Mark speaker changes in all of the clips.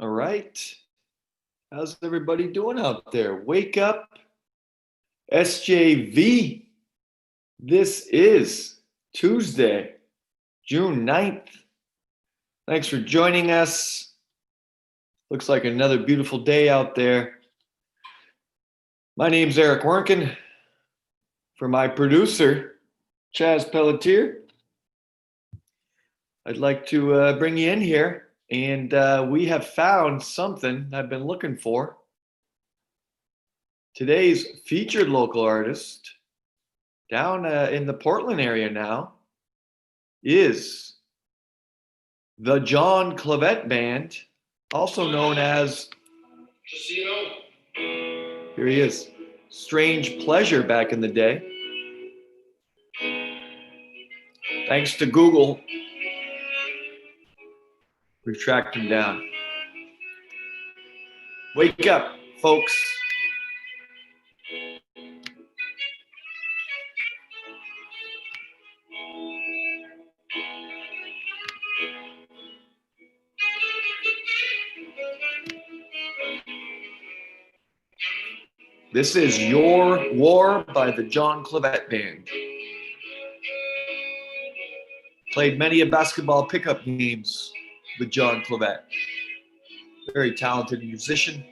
Speaker 1: All right. How's everybody doing out there? Wake up, SJV. This is Tuesday, June 9th. Thanks for joining us. Looks like another beautiful day out there. My name's Eric Werntgen. For my producer, Chaz Pelletier, I'd like to bring you in here. And we have found something I've been looking for. Today's featured local artist down in the Portland area now is the John Clavette Band, also known as, here he is, Strange Pleasure back in the day. Thanks to Google, we've tracked him down. Wake up, folks. This is Your War by the John Clavette Band. Played many a basketball pickup games with John Clavette. Very talented musician.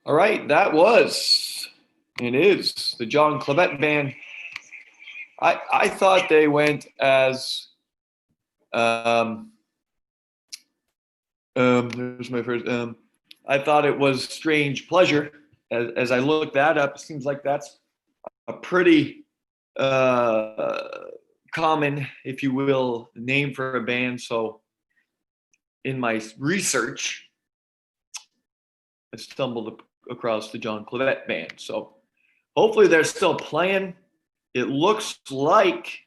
Speaker 1: All right, that was and is the John Clavette Band. I thought they went as there's my first I thought it was Strange Pleasure. As I looked that up, it seems like that's a pretty common, if you will, name for a band. So in my research, I stumbled across the John Clavette Band. So hopefully they're still playing. It looks like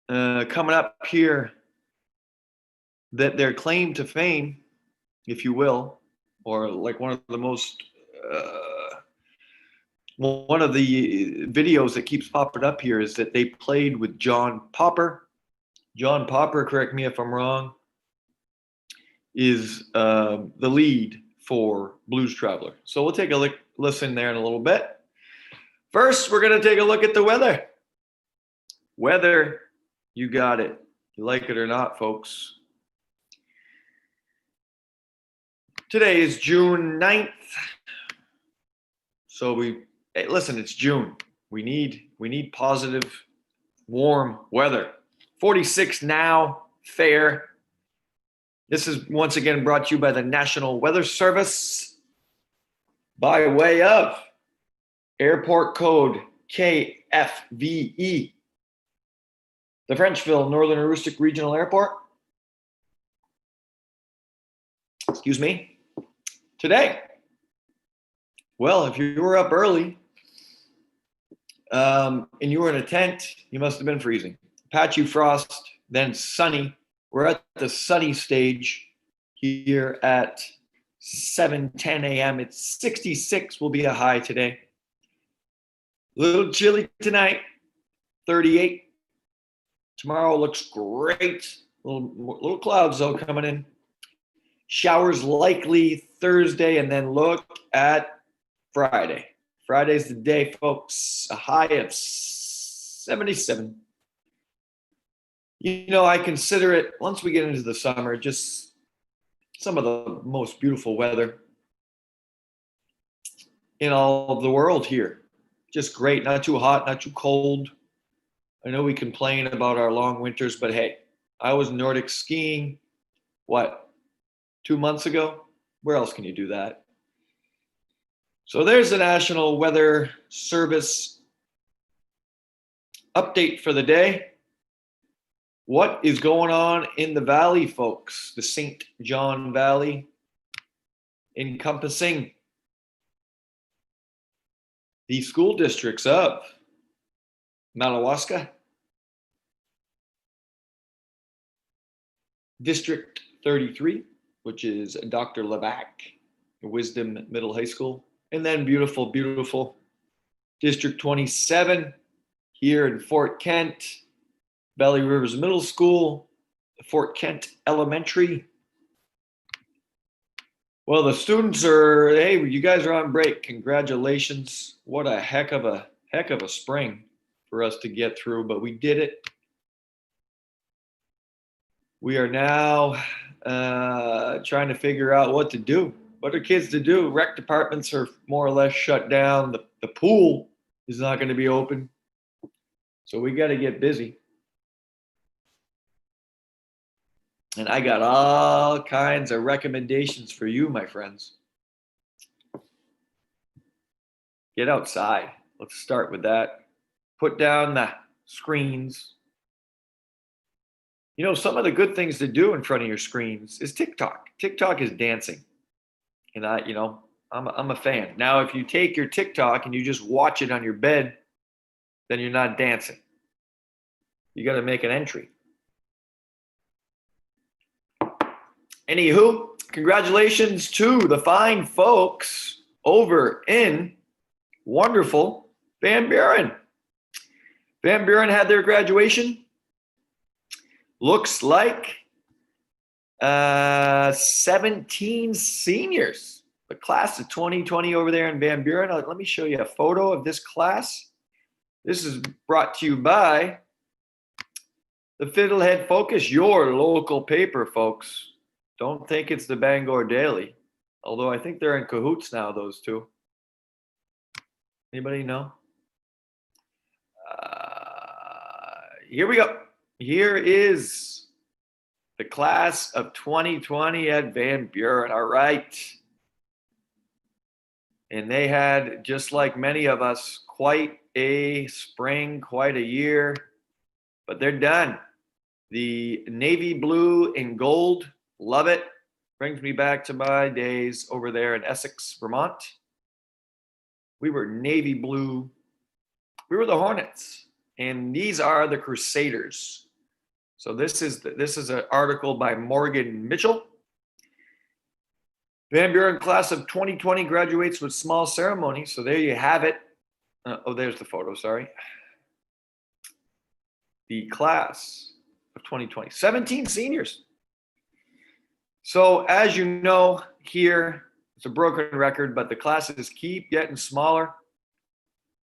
Speaker 1: coming up here that their claim to fame, if you will, or like one of the most one of the videos that keeps popping up here is that they played with John Popper. John Popper, correct me if I'm wrong, is the lead for Blues Traveler. So we'll take a listen there in a little bit. First, we're going to take a look at the weather. Weather, you got it. You like it or not, folks. Today is June 9th. So hey, listen, it's June. We need positive, warm weather. 46 now, fair. This is once again brought to you by the National Weather Service by way of airport code KFVE. The Frenchville Northern Aroostook Regional Airport. Excuse me. Today. Well, if you were up early and you were in a tent, you must have been freezing. Patchy frost, then sunny. We're at the sunny stage here at 7:10 a.m. It's 66 will be a high today. A little chilly tonight, 38. Tomorrow looks great. Little clouds though coming in. Showers likely Thursday, and then look at Friday. Friday's the day, folks. A high of 77. You know, I consider it, once we get into the summer, just some of the most beautiful weather in all of the world here. Just great. Not too hot, not too cold. I know we complain about our long winters, but hey, I was Nordic skiing, 2 months ago? Where else can you do that? So there's the National Weather Service update for the day. What is going on in the valley, folks? The St. John Valley, encompassing the school districts of Madawaska, District 33, which is Dr. Levac, Wisdom Middle High School, and then beautiful, beautiful District 27 here in Fort Kent, Valley Rivers Middle School, Fort Kent Elementary. Well, the students are, hey, you guys are on break. Congratulations. What a heck of a spring for us to get through, but we did it. We are now trying to figure out what to do. What are kids to do? Rec departments are more or less shut down. The pool is not going to be open. So we got to get busy. And I got all kinds of recommendations for you, my friends. Get outside. Let's start with that. Put down the screens. You know, some of the good things to do in front of your screens is TikTok. TikTok is dancing. And I'm a fan. Now, if you take your TikTok and you just watch it on your bed, then you're not dancing. You got to make an entry. Anywho, congratulations to the fine folks over in wonderful Van Buren. Van Buren had their graduation. Looks like 17 seniors. The class of 2020 over there in Van Buren. Let me show you a photo of this class. This is brought to you by the Fiddlehead Focus, your local paper, folks. Don't think it's the Bangor Daily. Although I think they're in cahoots now, those two. Anybody know? Here we go. Here is the class of 2020 at Van Buren. All right. And they had, just like many of us, quite a spring, quite a year, but they're done. The navy blue and gold, love it. Brings me back to my days over there in Essex, Vermont. We were navy blue. We were the Hornets, and these are the Crusaders. So this is an article by Morgan Mitchell. Van Buren class of 2020 graduates with small ceremony. So there you have it. Oh, there's the photo, sorry. The class of 2020, 17 seniors. So as you know, here, it's a broken record, but the classes keep getting smaller.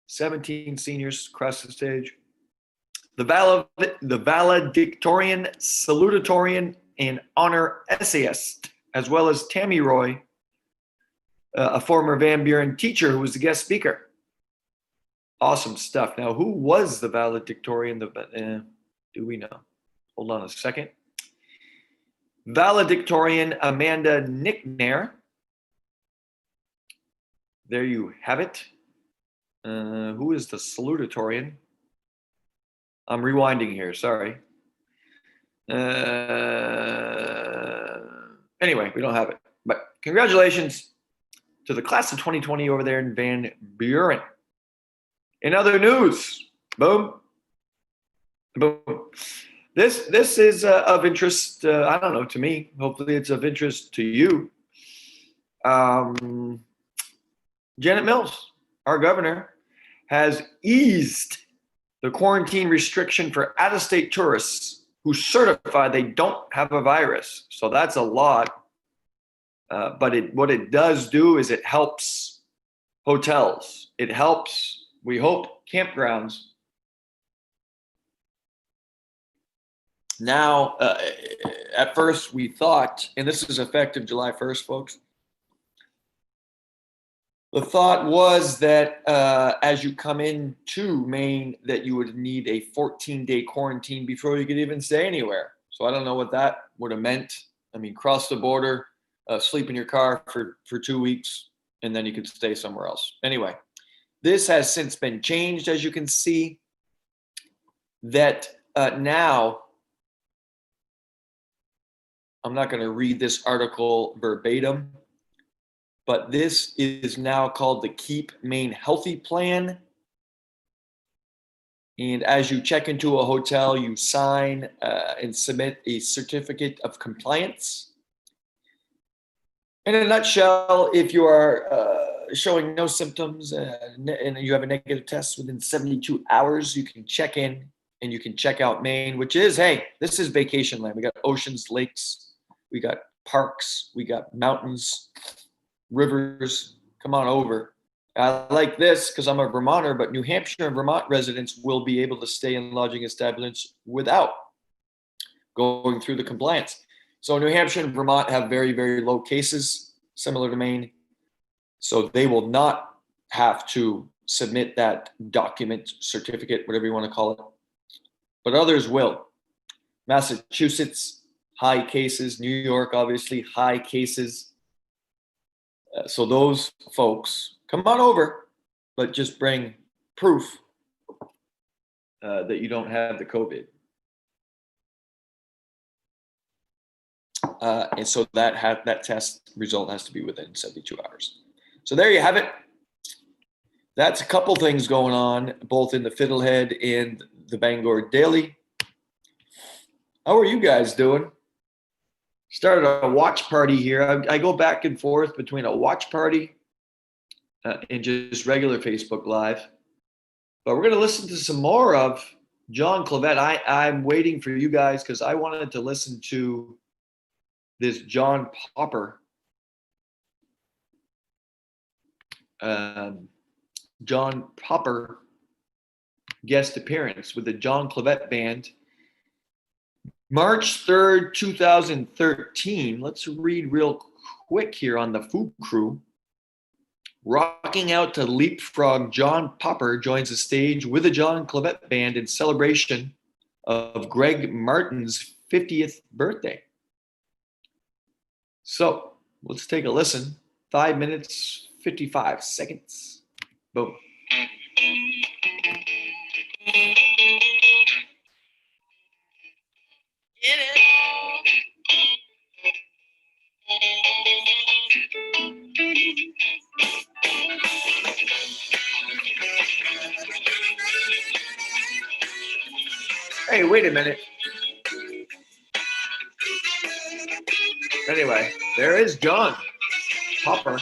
Speaker 1: 17 seniors across the stage. The valedictorian, salutatorian, and honor essayist, as well as Tammy Roy, a former Van Buren teacher who was the guest speaker. Awesome stuff. Now, who was the valedictorian? Do we know? Hold on a second. Valedictorian Amanda Nicknair. There you have it. Who is the salutatorian? I'm rewinding here, sorry. Anyway, we don't have it. But congratulations to the class of 2020 over there in Van Buren. In other news, boom, boom. This is of interest, I don't know, to me. Hopefully it's of interest to you. Janet Mills, our governor, has eased the quarantine restriction for out-of-state tourists who certify they don't have a virus. So that's a lot. But what it does do is it helps hotels. It helps, we hope, campgrounds. Now, at first we thought, and this is effective July 1st, folks, the thought was that as you come into Maine, that you would need a 14-day quarantine before you could even stay anywhere. So I don't know what that would have meant. I mean, cross the border, sleep in your car for 2 weeks, and then you could stay somewhere else. Anyway, this has since been changed, as you can see, that now, I'm not going to read this article verbatim, but this is now called the Keep Maine Healthy Plan. And as you check into a hotel, you sign and submit a certificate of compliance. In a nutshell, if you are showing no symptoms and you have a negative test within 72 hours, you can check in and you can check out Maine, which is, hey, this is vacation land. We got oceans, lakes, we got parks, we got mountains, rivers. Come on over. I like this because I'm a Vermonter, but New Hampshire and Vermont residents will be able to stay in lodging establishments without going through the compliance. So New Hampshire and Vermont have very, very low cases, similar to Maine. So they will not have to submit that document, certificate, whatever you want to call it. But others will. Massachusetts, high cases. New York, obviously, high cases. So those folks, come on over, but just bring proof that you don't have the COVID. And so that test result has to be within 72 hours. So there you have it. That's a couple things going on, both in the Fiddlehead and the Bangor Daily. How are you guys doing? Started a watch party here. I go back and forth between a watch party and just regular Facebook Live. But we're going to listen to some more of John Clavette. I'm waiting for you guys because I wanted to listen to this John Popper. John Popper guest appearance with the John Clavette Band. March 3rd, 2013. Let's read real quick here on the Food Crew. Rocking out to Leapfrog, John Popper joins the stage with the John Clavette Band in celebration of Greg Martin's 50th birthday. So let's take a listen. 5 minutes, 55 seconds. Boom. Hey, wait a minute. Anyway, there is John Popper.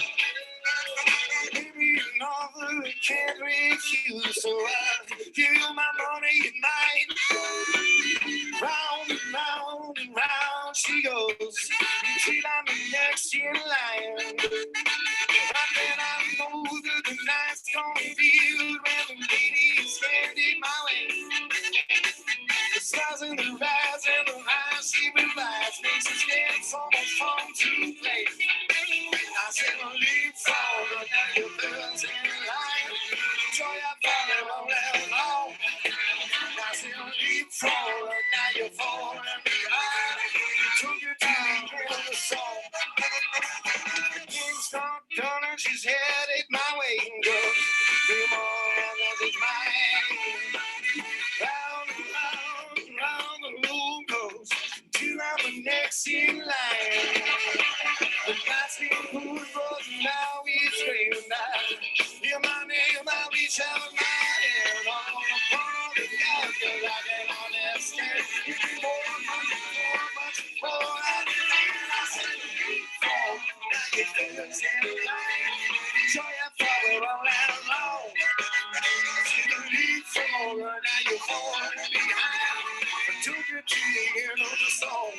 Speaker 2: Can't refuse, so I'll give you my money and mine. Round and round and round she goes, until I'm the next in line. And then I know that the night's gonna be when the lady is standing my way. The stars in the rise and the rise she revives, makes us get so much fun to play. I said, leave forward, now you're birds in the line. Joy, I found it all along. I said, leave forward, now you're falling behind. Took your time for the song. The game's not done and she's headed my way. Girl, three more others is mine. Round and round and round the room goes, till I'm the next in line. The night's been good, but now it's screaming out. Hear my name, I'll reach out my hand. On the front of the house, cause I can understand. You can go much more. I said, fall, now you feel the same line. Joy, I follow all along. Leave forward, now you're falling behind. I took you to the end of the song.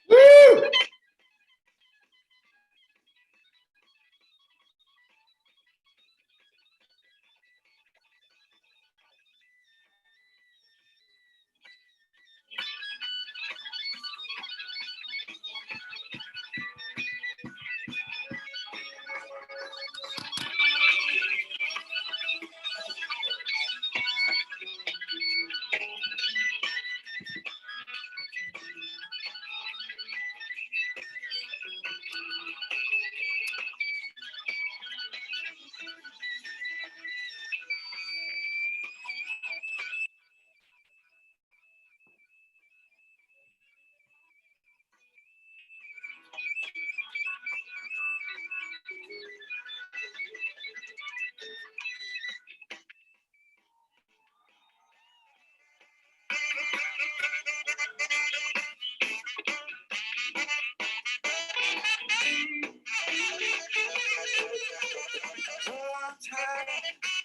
Speaker 1: Woo!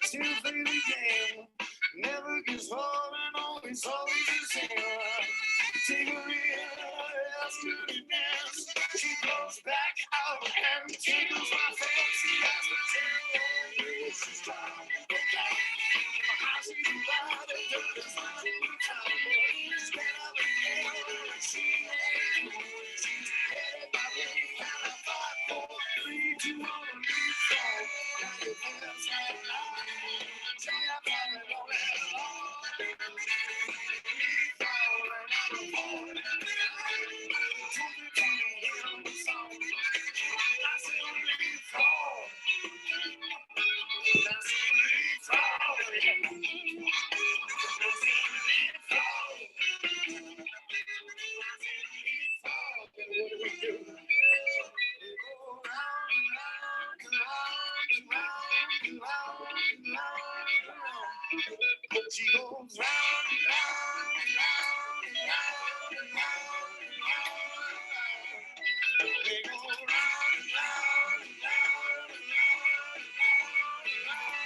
Speaker 1: To play the game, never gets old and always the same. Take a real ass to the dance. She goes back out and tickles my fancy ass. She's trying to get down. I see the light of darkness in the town. Stand up and she ain't moving. She's headed by way. And I thought, 4, 3, 2, 1, leave song. Now your hands are alive. Joy, I found it all along. Leave song, and I'm falling behind. Took me to the end of the song. I said, leave song. I said, leave song. I said, leave song. What do we do? We go round and round and round and round and round and round and round. She goes round and round and round and round and round and round. They go round and round and round and round and round and round.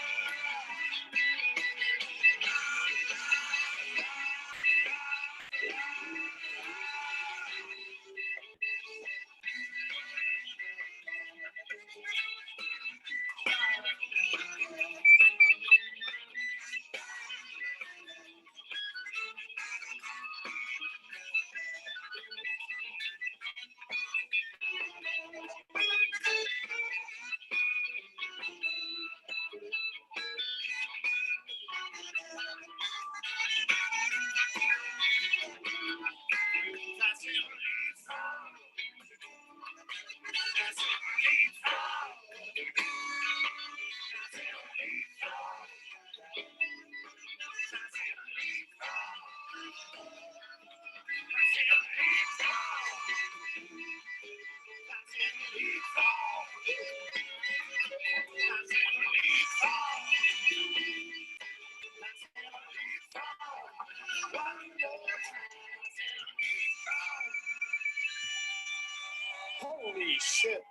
Speaker 2: Holy shit.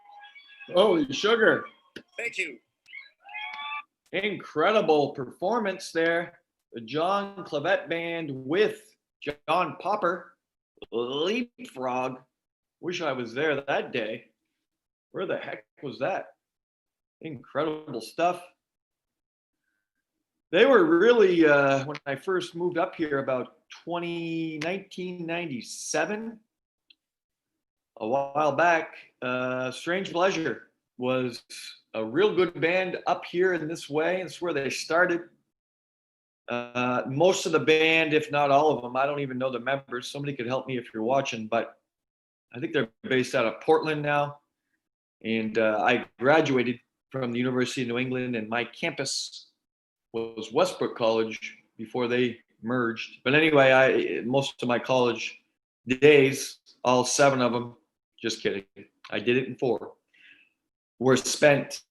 Speaker 1: Holy sugar.
Speaker 2: Thank you.
Speaker 1: Incredible performance there. The John Clavet Band with John Popper. Leapfrog. Wish I was there that day. Where the heck was that? Incredible stuff. They were really, when I first moved up here about 1997, a while back, Strange Pleasure was a real good band up here in this way. It's where they started. Most of the band, if not all of them, I don't even know the members. Somebody could help me if you're watching, but I think they're based out of Portland now. And I graduated from the University of New England, and my campus was Westbrook College before they merged. But anyway, most of my college days, all 7 of them, just kidding, I did it in 4, were spent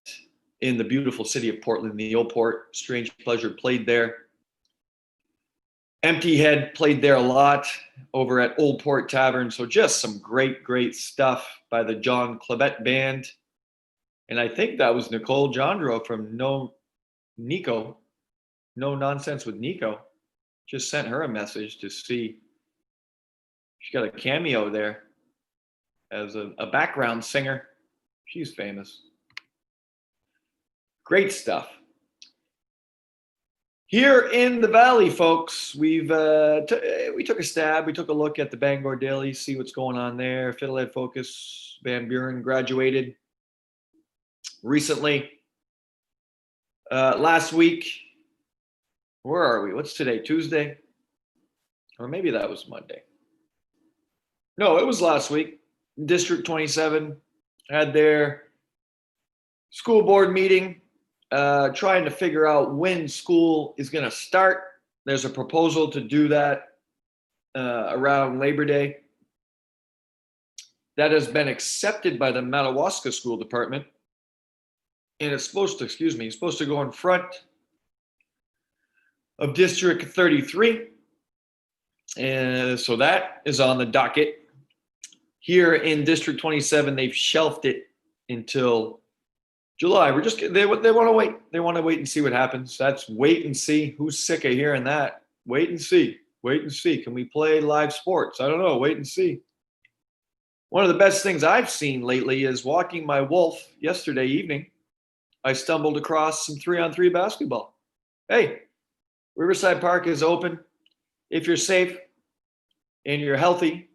Speaker 1: in the beautiful city of Portland, the old port. Strange Pleasure played there. Empty Head played there a lot over at Old Port Tavern. So just some great, great stuff by the John Clavet Band. And I think that was Nicole Jandro from No Nonsense with Nico. Just sent her a message to see. She got a cameo there as a background singer. She's famous. Great stuff. Here in the Valley, folks, we took a stab. We took a look at the Bangor Daily, see what's going on there. Fiddlehead Focus, Van Buren graduated recently. Last week, where are we? What's today? Tuesday? Or maybe that was Monday. No, it was last week. District 27 had their school board meeting. Trying to figure out when school is going to start. There's a proposal to do that around Labor Day. That has been accepted by the Madawaska School Department. And it's supposed to go in front of District 33. And so that is on the docket. Here in District 27, they've shelved it until July. They want to wait. They want to wait and see what happens. That's wait and see. Who's sick of hearing that? Wait and see. Wait and see. Can we play live sports? I don't know. Wait and see. One of the best things I've seen lately is walking my wolf yesterday evening. I stumbled across some 3-on-3 basketball. Hey, Riverside Park is open. If you're safe and you're healthy,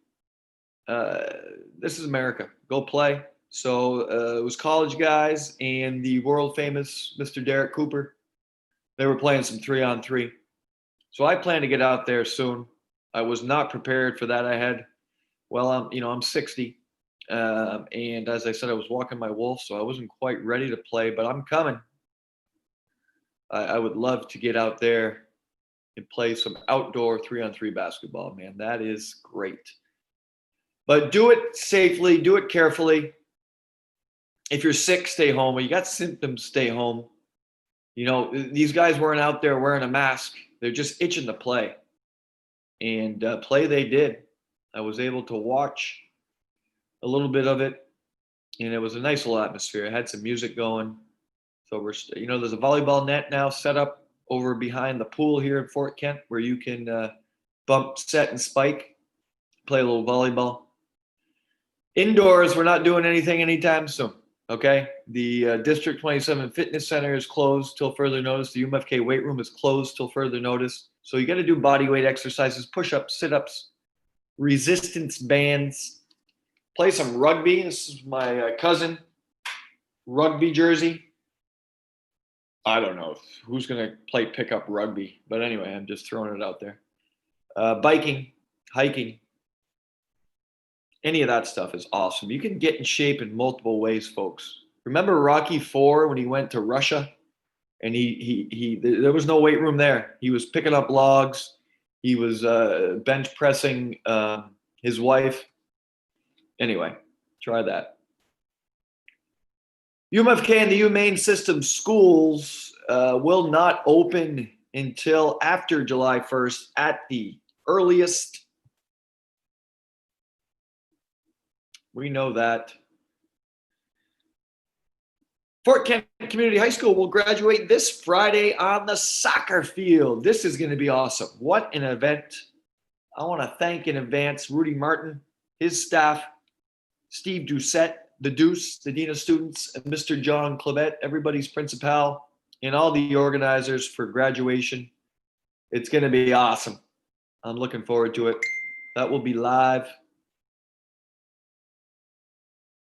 Speaker 1: this is America. Go play. So it was college guys and the world famous Mr. Derek Cooper. They were playing some 3-on-3. So I plan to get out there soon. I was not prepared for that. I'm 60. And as I said, I was walking my wolf, so I wasn't quite ready to play, but I'm coming. I would love to get out there and play some outdoor 3-on-3 basketball, man. That is great. But do it safely, do it carefully. If you're sick, stay home. Or you got symptoms, stay home. You know, these guys weren't out there wearing a mask. They're just itching to play. And play they did. I was able to watch a little bit of it. And it was a nice little atmosphere. It had some music going. So there's a volleyball net now set up over behind the pool here in Fort Kent where you can bump, set, and spike, play a little volleyball. Indoors, we're not doing anything anytime soon. Okay, the District 27 Fitness Center is closed till further notice. The UMFK weight room is closed till further notice. So you got to do body weight exercises, push-ups, sit-ups, resistance bands, play some rugby. This is my cousin rugby jersey. I don't know who's going to play pickup rugby, but anyway, I'm just throwing it out there. Biking, hiking. Any of that stuff is awesome. You can get in shape in multiple ways, folks. Remember Rocky IV when he went to Russia and there was no weight room there. He was picking up logs. He was bench pressing his wife. Anyway, try that. UMFK and the Humane System schools will not open until after July 1st at the earliest. We know that. Fort Kent Community High School will graduate this Friday on the soccer field. This is going to be awesome. What an event. I want to thank in advance Rudy Martin, his staff, Steve Doucette, the Deuce, the Dean of Students, and Mr. John Clavette, everybody's principal, and all the organizers for graduation. It's going to be awesome. I'm looking forward to it. That will be live.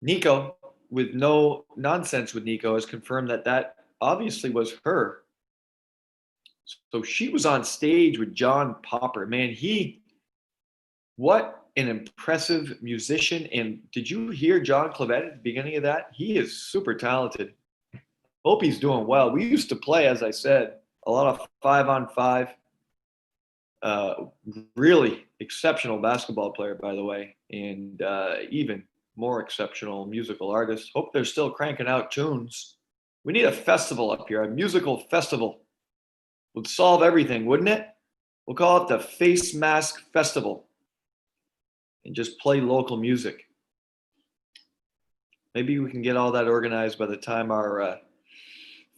Speaker 1: Nico, with no nonsense with Nico, has confirmed that that obviously was her. So she was on stage with John Popper. Man, what an impressive musician. And did you hear John Clavette at the beginning of that? He is super talented. Hope he's doing well. We used to play, as I said, a lot of 5-on-5. Really exceptional basketball player, by the way, and even more exceptional musical artist. Hope they're still cranking out tunes. We need a festival up here, a musical festival. Would solve everything, wouldn't it? We'll call it the Face Mask Festival and just play local music. Maybe we can get all that organized by the time our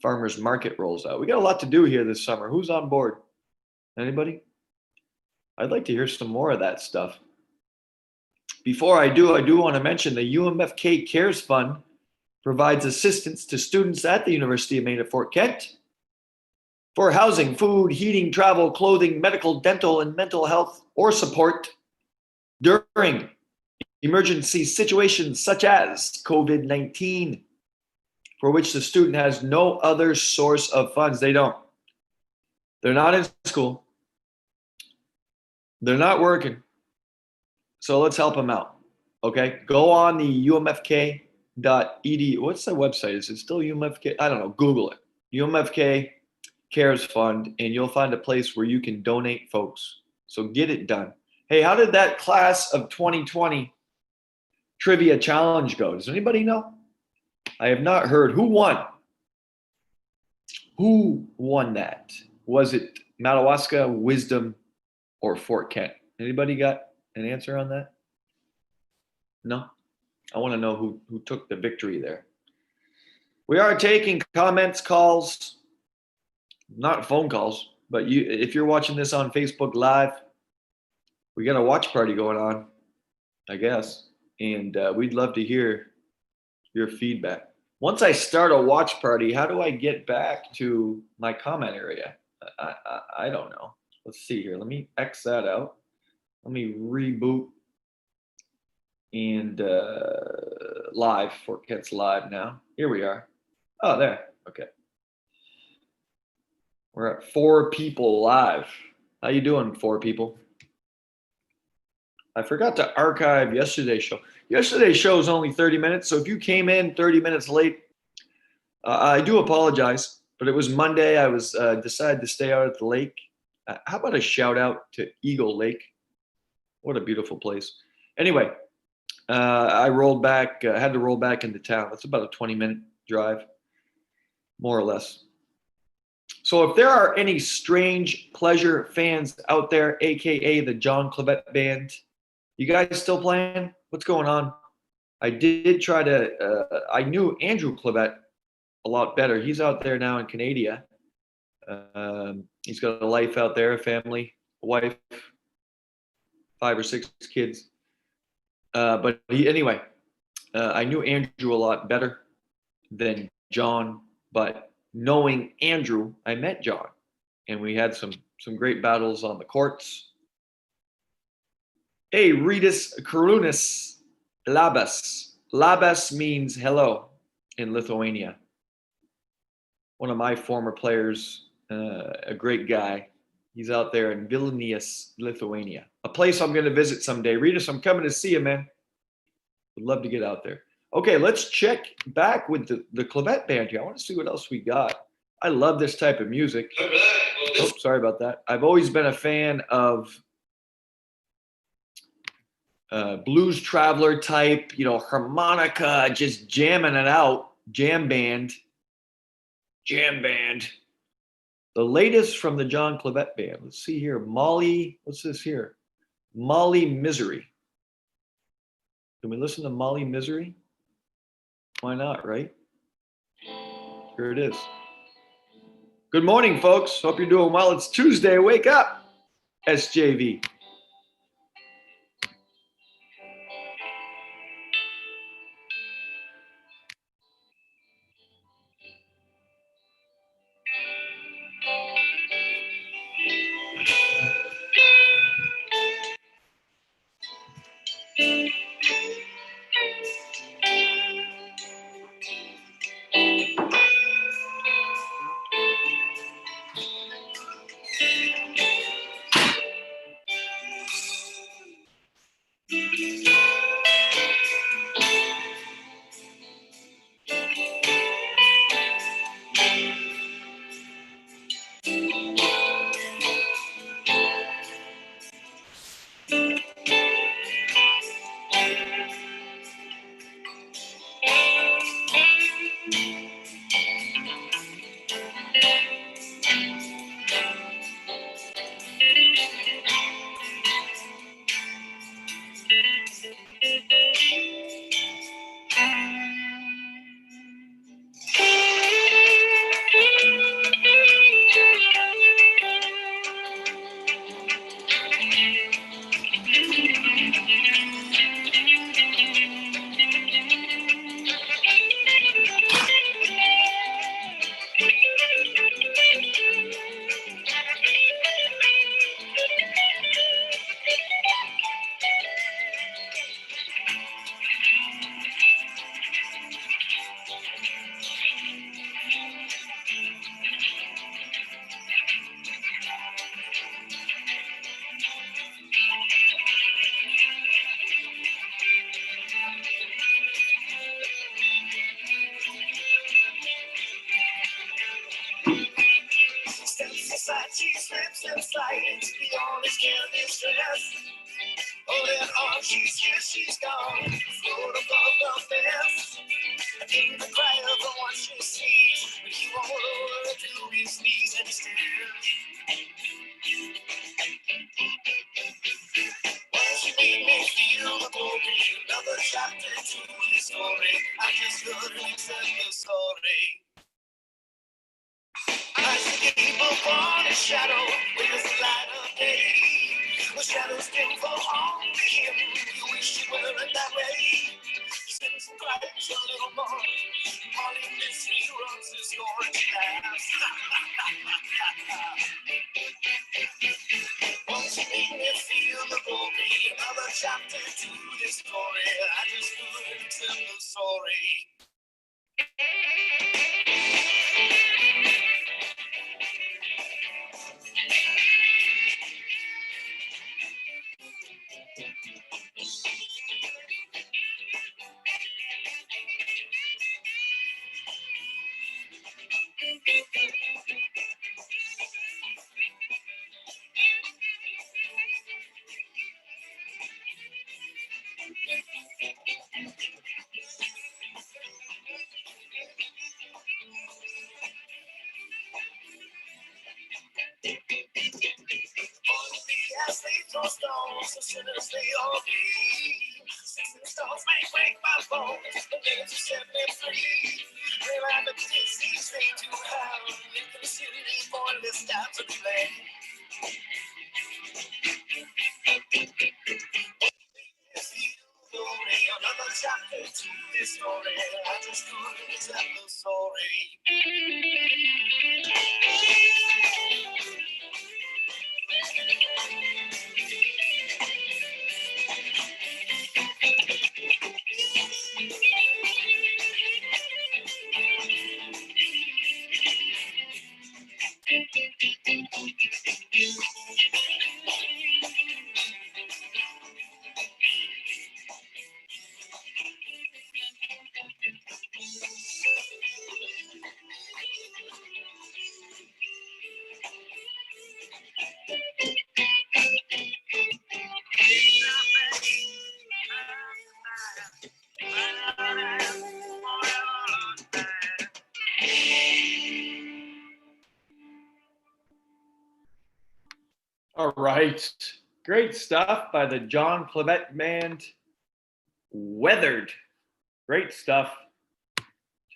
Speaker 1: farmers market rolls out. We got a lot to do here this summer. Who's on board? Anybody? I'd like to hear some more of that stuff. Before I do want to mention the UMFK Cares Fund provides assistance to students at the University of Maine at Fort Kent for housing, food, heating, travel, clothing, medical, dental, and mental health or support during emergency situations such as COVID-19, for which the student has no other source of funds. They're not in school. They're not working. So let's help them out. Okay. Go on the umfk.edu. What's the website? Is it still UMFK? I don't know. Google it. UMFK Cares Fund, and you'll find a place where you can donate, folks. So get it done. Hey, how did that class of 2020 trivia challenge go? Does anybody know? I have not heard. Who won? Who won that? Was it Madawaska, Wisdom, or Fort Kent? Anybody got an answer on that? No? I want to know who took the victory there. We are taking comments, calls, not phone calls, but if you're watching this on Facebook Live, we got a watch party going on, I guess, and we'd love to hear your feedback. Once I start a watch party, how do I get back to my comment area? I don't know. Let's see here. Let me X that out. Let me reboot and live. Fort Kent's live now. Here we are. Oh, there. Okay. We're at 4 people live. How you doing, 4 people? I forgot to archive yesterday's show. Yesterday's show is only 30 minutes, so if you came in 30 minutes late, I do apologize, but it was Monday. I was decided to stay out at the lake. How about a shout out to Eagle Lake? What a beautiful place. Anyway, I rolled back, had to roll back into town. That's about a 20-minute drive, more or less. So if there are any Strange Pleasure fans out there, AKA the John Clavette Band, you guys still playing? What's going on? I did try to, I knew Andrew Clavette a lot better. He's out there now in Canada. He's got a life out there, a family, a wife, 5 or 6 kids. But anyway, I knew Andrew a lot better than John, but knowing Andrew, I met John, and we had some great battles on the courts. Hey, Rytis Karunis, Labas. Labas means hello in Lithuania. One of my former players, a great guy. He's out there in Vilnius, Lithuania. A place I'm going to visit someday. Rytis, I'm coming to see you, man. Would love to get out there. Okay, let's check back with the Clavette Band here. I want to see what else we got. I love this type of music. Oh, sorry about that. I've always been a fan of blues traveler type, harmonica, just jamming it out. Jam band. The latest from the John Clavette Band. Let's see here. Molly, what's this here? Molly Misery. Can we listen to Molly Misery? Why not, right? Here it is. Good morning, folks. Hope you're doing well. It's Tuesday. Wake up, SJV.
Speaker 2: Steps aside, she slips and slides beyond his careless dress. Holding on, she's here, she's gone. Float above the mess. In the cry of the one she sees, but he won't lower to his knees and stare. When she made me feel the glory, another chapter to the story. I just couldn't accept the story. I see people born in shadow, where's the light of day? The shadows dim for only him. You wish you weren't that way. Sins and crimes a little more. Molly mystery runs his orange past. Won't you make me feel the glory? Another chapter to this story. I just couldn't accept the story. As they throw stones, the sinners they all be. Sticks and stones may break my bones, but they to set me free. Well, I'm a disease they do have. They consider me pointless down to play. Another chapter to this story. I just couldn't accept the story.
Speaker 1: All right. Great stuff by the John Clavette Band. Weathered. Great stuff.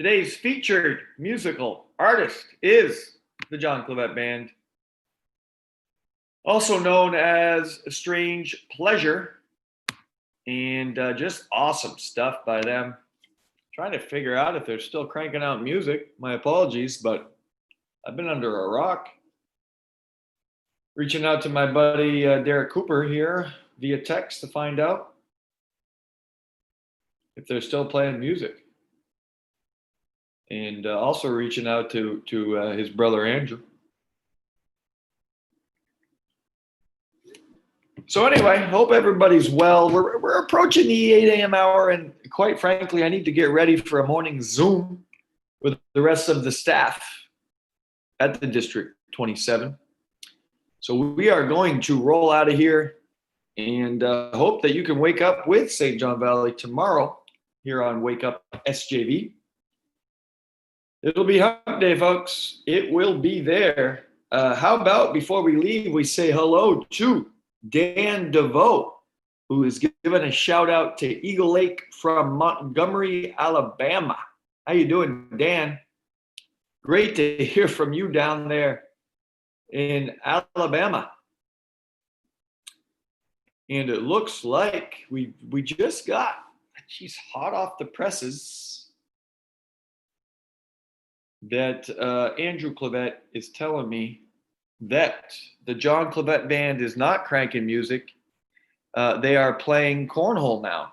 Speaker 1: Today's featured musical artist is the John Clavette Band, also known as Strange Pleasure, and just awesome stuff by them. Trying to figure out if they're still cranking out music. My apologies, but I've been under a rock. Reaching out to my buddy Derek Cooper here via text to find out if they're still playing music. And also reaching out to his brother Andrew. So anyway, hope everybody's well. We're approaching the 8 a.m. hour, and quite frankly, I need to get ready for a morning Zoom with the rest of the staff at the District 27. So we are going to roll out of here, and hope that you can wake up with St. John Valley tomorrow here on Wake Up SJV. It'll be Hump Day, folks. It will be there. How about before we leave, we say hello to Dan DeVoe, who is giving a shout out to Eagle Lake from Montgomery, Alabama. How you doing, Dan? Great to hear from you down there in Alabama. And it looks like we just got, she's hot off the presses, that Andrew Clavette is telling me that the John Clavette Band is not cranking music. They are playing cornhole now.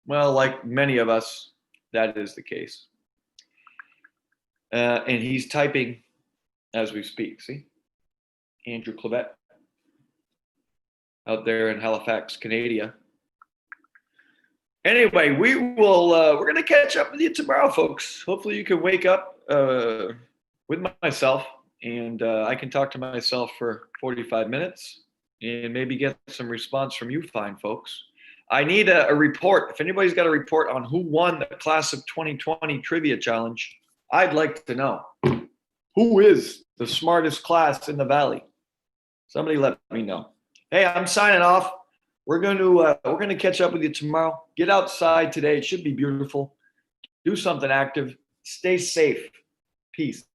Speaker 1: Well, like many of us, that is the case. And he's typing as we speak. See? Andrew Clavette out there in Halifax, Canada. Anyway, we're going to catch up with you tomorrow, folks. Hopefully you can wake up with myself, and I can talk to myself for 45 minutes and maybe get some response from you fine folks. I need a report. If anybody's got a report on who won the Class of 2020 Trivia Challenge, I'd like to know. Who is the smartest class in the Valley? Somebody let me know. Hey, I'm signing off. We're going to catch up with you tomorrow. Get outside today. It should be beautiful. Do something active. Stay safe. Peace.